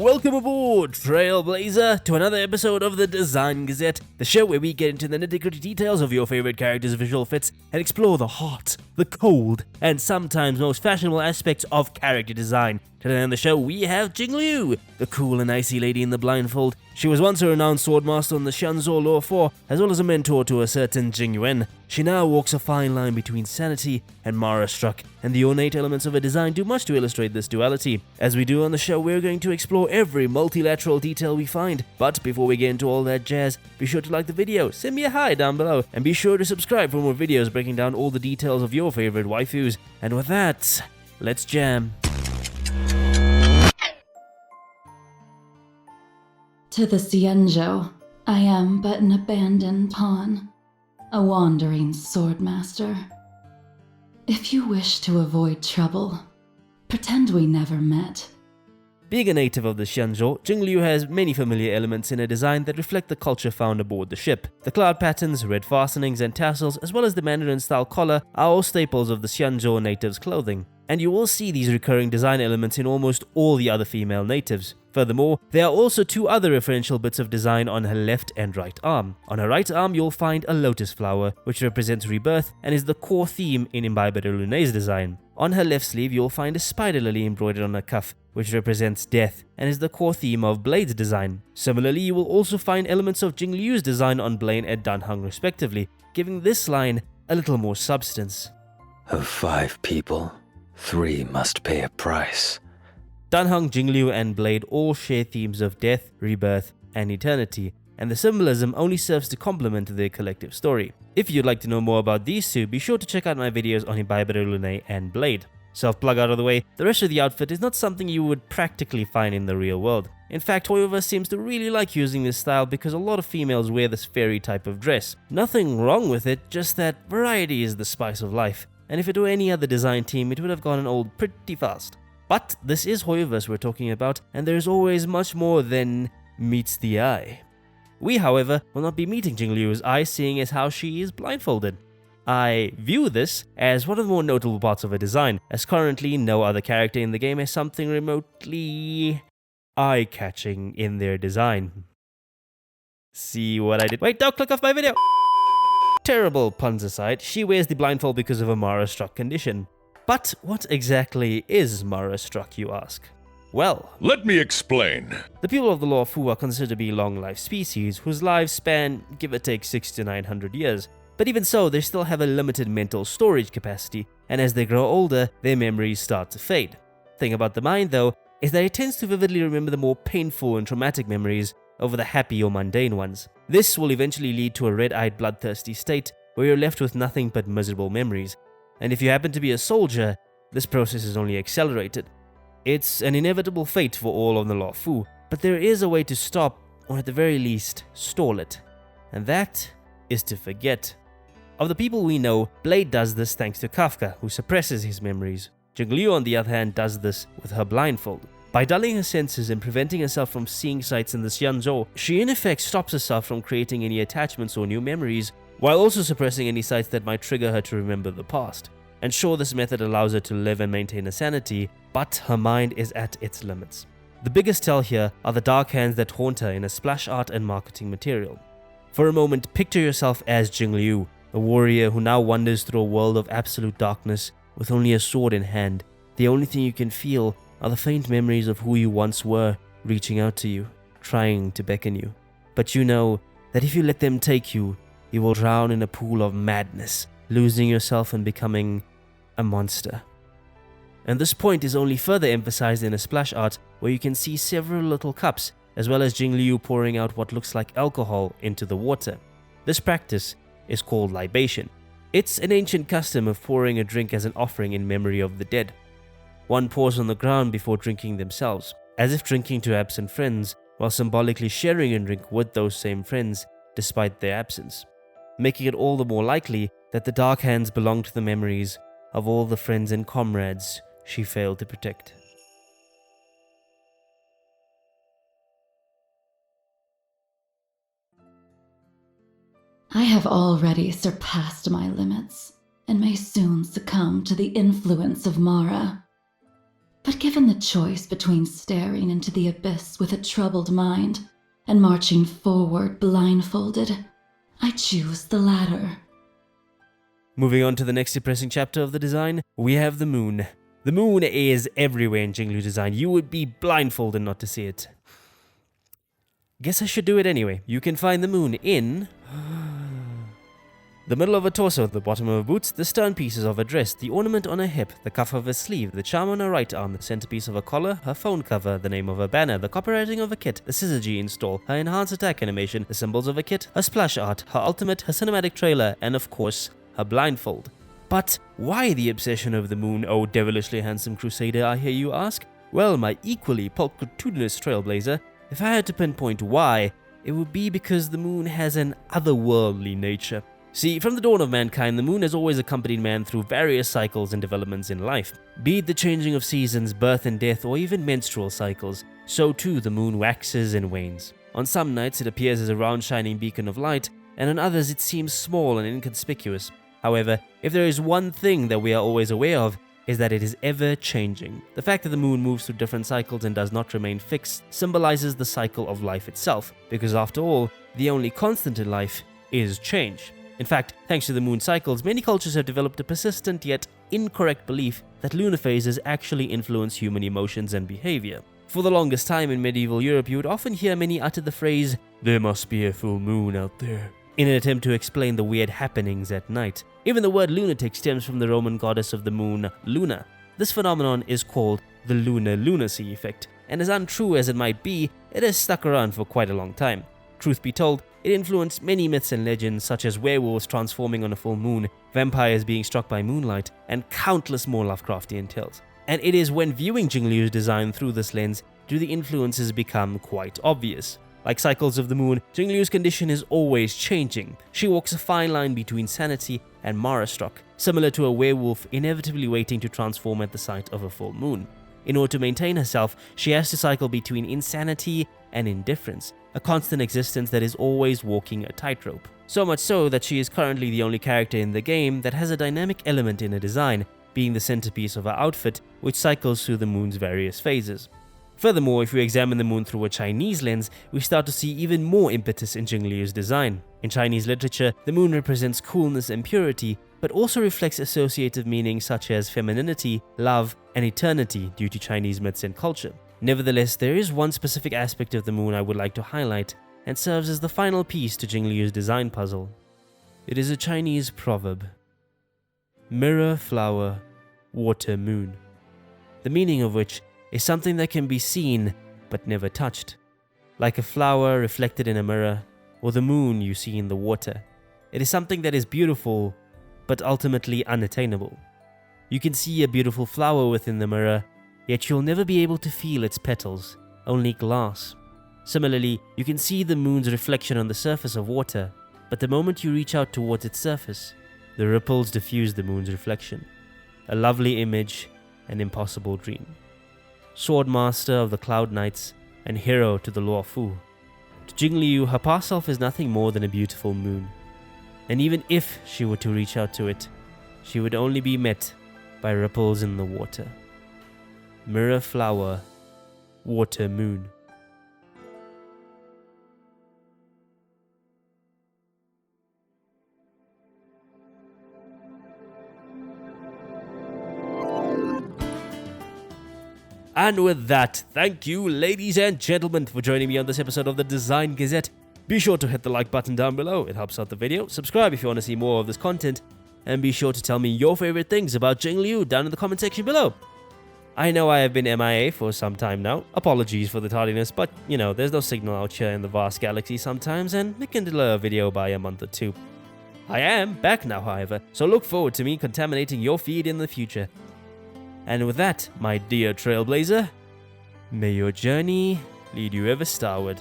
Welcome aboard, Trailblazer, to another episode of the Design Gazette, the show where we get into the nitty-gritty details of your favorite characters' visual fits and explore the hot, the cold, and sometimes most fashionable aspects of character design. Today on the show, we have Jingliu, the cool and icy lady in the blindfold. She was once a renowned swordmaster on the Xianzhou Law 4, as well as a mentor to a certain Jingyuan. She now walks a fine line between sanity and Mara-struck, and the ornate elements of her design do much to illustrate this duality. As we do on the show, we're going to explore every multilateral detail we find. But before we get into all that jazz, be sure to like the video, send me a hi down below, and be sure to subscribe for more videos breaking down all the details of your favorite waifus. And with that, let's jam. To the Xianzhou, I am but an abandoned pawn, a wandering swordmaster. If you wish to avoid trouble, pretend we never met. Being a native of the Xianzhou, Jingliu has many familiar elements in her design that reflect the culture found aboard the ship. The cloud patterns, red fastenings and tassels, as well as the Mandarin-style collar are all staples of the Xianzhou natives' clothing. And you will see these recurring design elements in almost all the other female natives. Furthermore, there are also two other referential bits of design on her left and right arm. On her right arm, you'll find a lotus flower, which represents rebirth and is the core theme in Imbibe de Lunay's design. On her left sleeve, you'll find a spider lily embroidered on her cuff, which represents death and is the core theme of Blade's design. Similarly, you will also find elements of Jingliu's design on Blaine and Danheng respectively, giving this line a little more substance. Of 5 people, 3 must pay a price. Danheng, Jingliu, and Blade all share themes of death, rebirth, and eternity, and the symbolism only serves to complement their collective story. If you'd like to know more about these two, be sure to check out my videos on Imbibe de Lunay and Blade. Self-plug out of the way, the rest of the outfit is not something you would practically find in the real world. In fact, Hoyoverse seems to really like using this style because a lot of females wear this fairy type of dress. Nothing wrong with it, just that variety is the spice of life, and if it were any other design team, it would have gotten old pretty fast. But this is Hoyoverse we're talking about, and there is always much more than meets the eye. We, however, will not be meeting Jingliu's eye, seeing as how she is blindfolded. I view this as one of the more notable parts of her design, as currently no other character in the game has something remotely eye-catching in their design. See what I did? Wait, don't click off my video! Terrible puns aside, she wears the blindfold because of a Mara-struck condition. But what exactly is Mara-struck, you ask? Well, let me explain. The people of the Law Fu are considered to be long-life species whose lives span, give or take, 600 to 900 years. But even so, they still have a limited mental storage capacity, and as they grow older, their memories start to fade. The thing about the mind, though, is that it tends to vividly remember the more painful and traumatic memories over the happy or mundane ones. This will eventually lead to a red-eyed, bloodthirsty state where you're left with nothing but miserable memories. And if you happen to be a soldier, this process is only accelerated. It's an inevitable fate for all of the Law Fu, but there is a way to stop, or at the very least, stall it. And that is to forget. Of the people we know, Blade does this thanks to Kafka, who suppresses his memories. Jingliu, on the other hand, does this with her blindfold. By dulling her senses and preventing herself from seeing sights in the Xianzhou, she in effect stops herself from creating any attachments or new memories, while also suppressing any sights that might trigger her to remember the past. And sure, this method allows her to live and maintain her sanity, but her mind is at its limits. The biggest tell here are the dark hands that haunt her in a splash art and marketing material. For a moment, picture yourself as Jingliu, a warrior who now wanders through a world of absolute darkness with only a sword in hand. The only thing you can feel are the faint memories of who you once were, reaching out to you, trying to beckon you. But you know that if you let them take you, you will drown in a pool of madness, losing yourself and becoming a monster. And this point is only further emphasized in a splash art where you can see several little cups, as well as Jingliu pouring out what looks like alcohol into the water. This practice is called libation. It's an ancient custom of pouring a drink as an offering in memory of the dead. One pours on the ground before drinking themselves, as if drinking to absent friends, while symbolically sharing a drink with those same friends despite their absence, making it all the more likely that the dark hands belong to the memories of all the friends and comrades she failed to protect. I have already surpassed my limits, and may soon succumb to the influence of Mara. But given the choice between staring into the abyss with a troubled mind and marching forward blindfolded, I choose the latter. Moving on to the next depressing chapter of the design, we have the moon. The moon is everywhere in Jingliu design. You would be blindfolded not to see it. Guess I should do it anyway. You can find the moon in the middle of a torso, the bottom of a boot, the stern pieces of a dress, the ornament on a hip, the cuff of a sleeve, the charm on her right arm, the centerpiece of a collar, her phone cover, the name of a banner, the copywriting of a kit, the syzygy install, her enhanced attack animation, the symbols of a kit, her splash art, her ultimate, her cinematic trailer, and of course, her blindfold. But why the obsession over the moon, oh devilishly handsome Crusader, I hear you ask? Well, my equally pulchritudinous Trailblazer, if I had to pinpoint why, it would be because the moon has an otherworldly nature. See, from the dawn of mankind, the moon has always accompanied man through various cycles and developments in life. Be it the changing of seasons, birth and death, or even menstrual cycles, so too the moon waxes and wanes. On some nights it appears as a round shining beacon of light, and on others it seems small and inconspicuous. However, if there is one thing that we are always aware of, is that it is ever changing. The fact that the moon moves through different cycles and does not remain fixed symbolizes the cycle of life itself, because after all, the only constant in life is change. In fact, thanks to the moon cycles, many cultures have developed a persistent yet incorrect belief that lunar phases actually influence human emotions and behavior. For the longest time in medieval Europe, you would often hear many utter the phrase, "There must be a full moon out there," in an attempt to explain the weird happenings at night. Even the word lunatic stems from the Roman goddess of the moon, Luna. This phenomenon is called the lunar lunacy effect, and as untrue as it might be, it has stuck around for quite a long time. Truth be told, it influenced many myths and legends such as werewolves transforming on a full moon, vampires being struck by moonlight, and countless more Lovecraftian tales. And it is when viewing Jingliu's design through this lens do the influences become quite obvious. Like cycles of the moon, Jingliu's condition is always changing. She walks a fine line between sanity and Mara-struck, similar to a werewolf inevitably waiting to transform at the sight of a full moon. In order to maintain herself, she has to cycle between insanity and indifference, a constant existence that is always walking a tightrope. So much so that she is currently the only character in the game that has a dynamic element in her design, being the centerpiece of her outfit, which cycles through the moon's various phases. Furthermore, if we examine the moon through a Chinese lens, we start to see even more impetus in Jingliu's design. In Chinese literature, the moon represents coolness and purity, but also reflects associative meanings such as femininity, love, and eternity due to Chinese myths and culture. Nevertheless, there is one specific aspect of the moon I would like to highlight, and serves as the final piece to Jingliu's design puzzle. It is a Chinese proverb. Mirror, flower, water, moon. The meaning of which is something that can be seen but never touched. Like a flower reflected in a mirror, or the moon you see in the water. It is something that is beautiful, but ultimately unattainable. You can see a beautiful flower within the mirror, yet you'll never be able to feel its petals, only glass. Similarly, you can see the moon's reflection on the surface of water, but the moment you reach out towards its surface, the ripples diffuse the moon's reflection. A lovely image, an impossible dream. Swordmaster of the Cloud Knights, and hero to the Luo Fu. To Jingliu, her past self is nothing more than a beautiful moon. And even if she were to reach out to it, she would only be met by ripples in the water. Mirror, flower, water, moon. And with that, thank you ladies and gentlemen for joining me on this episode of the Design Gazette. Be sure to hit the like button down below, it helps out the video. Subscribe if you want to see more of this content. And be sure to tell me your favorite things about Jingliu down in the comment section below. I know I have been MIA for some time now. Apologies for the tardiness, but you know, there's no signal out here in the vast galaxy sometimes, and it can delay a video by a month or two. I am back now, however, so look forward to me contaminating your feed in the future. And with that, my dear Trailblazer, may your journey lead you ever starward.